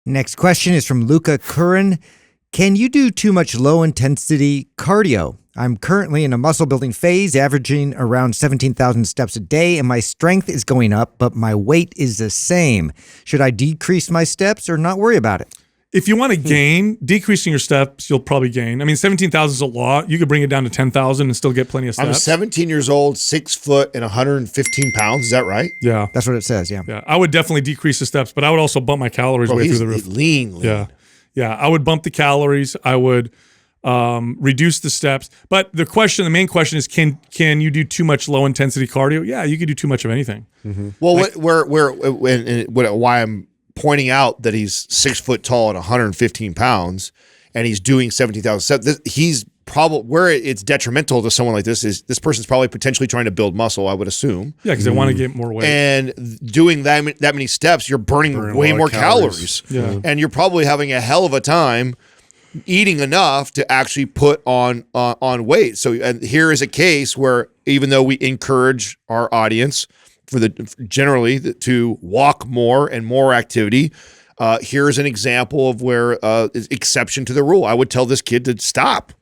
Next question is from Luca Curran. Can you do too much low-intensity cardio? I'm currently in a muscle-building phase, averaging around 17,000 steps a day, and my strength is going up, but my weight is the same. Should I decrease my steps or not worry about it? If you want to gain, decreasing your steps, you'll probably gain. I mean, 17,000 is a lot. You could bring it down to 10,000 and still get plenty of steps. I'm 17 years old, 6 foot, and 115 pounds. Is that right? Yeah. That's what it says, yeah. Yeah. I would definitely decrease the steps, but I would also bump my calories way through the roof. Lean. Yeah. Yeah. I would bump the calories. I would reduce the steps. But the main question is, can you do too much low intensity cardio? Yeah, you could do too much of anything. Mm-hmm. Well, why I'm pointing out that he's 6 foot tall and 115 pounds, and he's doing 17,000 steps. He's probably where it's detrimental to someone like this is this person's probably potentially trying to build muscle, I would assume. Yeah, because they want to get more weight. And doing that many steps, you're burning way more calories. Yeah. And you're probably having a hell of a time eating enough to actually put on weight. So, and here is a case where even though we encourage our audience generally to walk more and more activity, here's an example of where exception to the rule. I would tell this kid to stop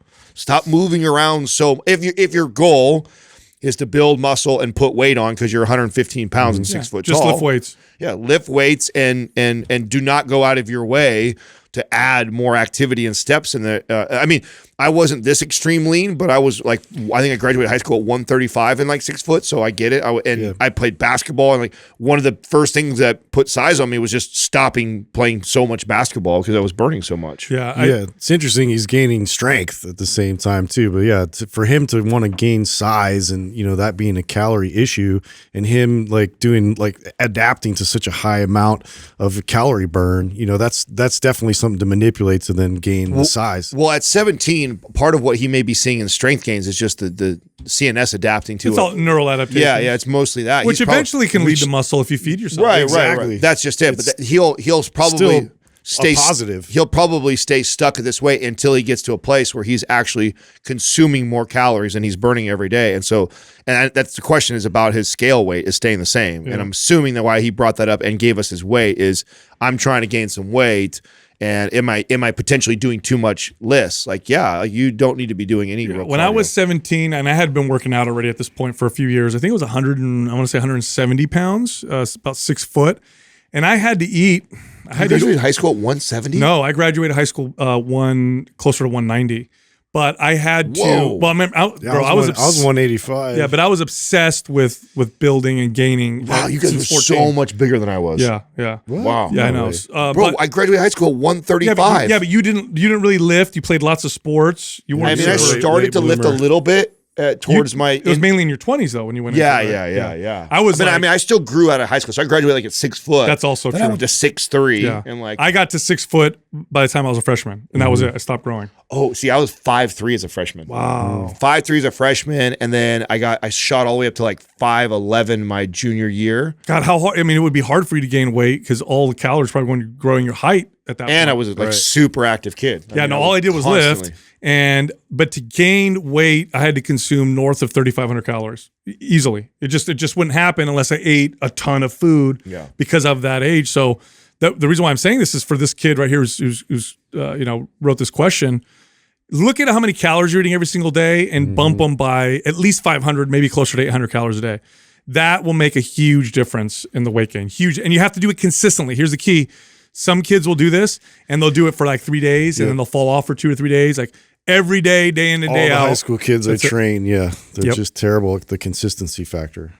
moving around. So if your goal is to build muscle and put weight on because you're 115 pounds and 6 foot tall, just lift weights. Yeah, lift weights and do not go out of your way to add more activity and steps in there. I mean, I wasn't this extreme lean, but I was like, I think I graduated high school at 135 and like 6 foot, so I get it. I played basketball, and like one of the first things that put size on me was just stopping playing so much basketball because I was burning so much. Yeah, it's interesting. He's gaining strength at the same time too. But yeah, for him to want to gain size and that being a calorie issue, and him adapting to such a high amount of calorie burn, that's definitely something to manipulate to then gain the size. Well, at 17, part of what he may be seeing in strength gains is just the CNS adapting to it's all neural adaptation. Yeah, it's mostly that. Which eventually can lead to muscle if you feed yourself. Right, exactly. Right. That's just it. But he'll probably stay positive. He'll probably stay stuck this way until he gets to a place where he's actually consuming more calories and he's burning every day. And so, that's the question is about his scale weight is staying the same. Yeah. And I'm assuming that why he brought that up and gave us his weight is I'm trying to gain some weight. And am I potentially doing too much lifts? Like, yeah, you don't need to be doing any real When cardio. I was 17, and I had been working out already at this point for a few years, I think it was 170 pounds, about 6 foot. And I had to eat. You graduated high school at 170? No, I graduated high school closer to 190. But I had to. Whoa. Well, I was 185. Yeah, but I was obsessed with building and gaining. Wow, you guys were so much bigger than I was. Yeah. Wow. Yeah, I know. Bro, I graduated high school at 135. Yeah, but you didn't really lift. You played lots of sports. You weren't. I mean, I started to lift a little bit towards my. It was mainly in your 20s though when you went. Yeah. I still grew out of high school, so I graduated like at 6 foot. That's also true. I went to 6'3", Yeah. and like I got to 6 foot by the time I was a freshman, and that was it. I stopped growing. Oh, see, I was 5'3" as a freshman. Wow. 5'3" as a freshman, and then I shot all the way up to like 5'11" my junior year. God, how hard? I mean, it would be hard for you to gain weight because all the calories probably going to growing your height at that point. And I was like super active kid. All I did was lift. But to gain weight, I had to consume north of 3,500 calories easily. It just wouldn't happen unless I ate a ton of food because of that age. So the reason why I'm saying this is for this kid right here who's wrote this question. Look at how many calories you're eating every single day and bump them by at least 500, maybe closer to 800 calories a day. That will make a huge difference in the weight gain. Huge. And you have to do it consistently. Here's the key. Some kids will do this and they'll do it for like 3 days and then they'll fall off for 2 or 3 days. Like every day, day in and day out. All the high school kids I train, they're just terrible at the consistency factor.